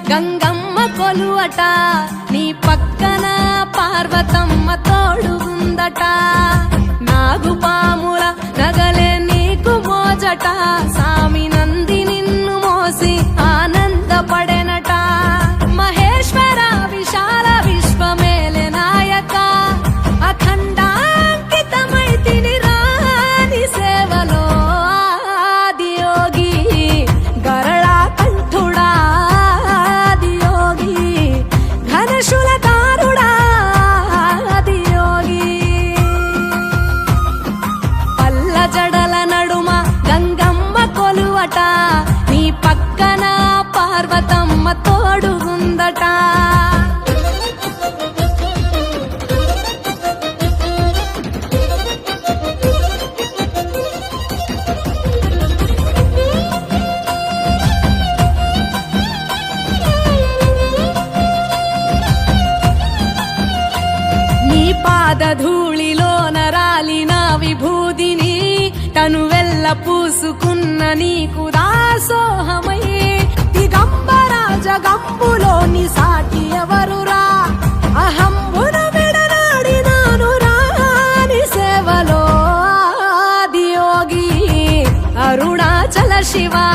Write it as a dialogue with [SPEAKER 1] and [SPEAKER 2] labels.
[SPEAKER 1] గంగమ్మ కొలువట నీ పక్కన పార్వతమ్మ తోడుగుందట నాగుపాముల నగలే నీకు మోజట సామి నంది నిన్ను మోసి ఆనందపడెనట మహేశ్వర విశాల విశ్వమేలే నాయక అఖండాంకితమైతిని రాని సేవలో ఆదియోగి గరళా కంఠుడా ఆదియోగి ఘనశూలధారుడా ఆదియోగి పల్ల జడల నడుమ గంగమ్మ కొలువట నీ పక్కన పార్వతమ్మ తోడుగుందట నీ పాదధూళిలో నరాలిన విభూదిని తనువెల్ల పూసుకున్న నీకు దాసోహమై దిగంబర జగంబులోని సాటి ఎవరురా అహంబున విడనాడినాను రాని సేవలో ఆదియోగి అరుణాచల శివా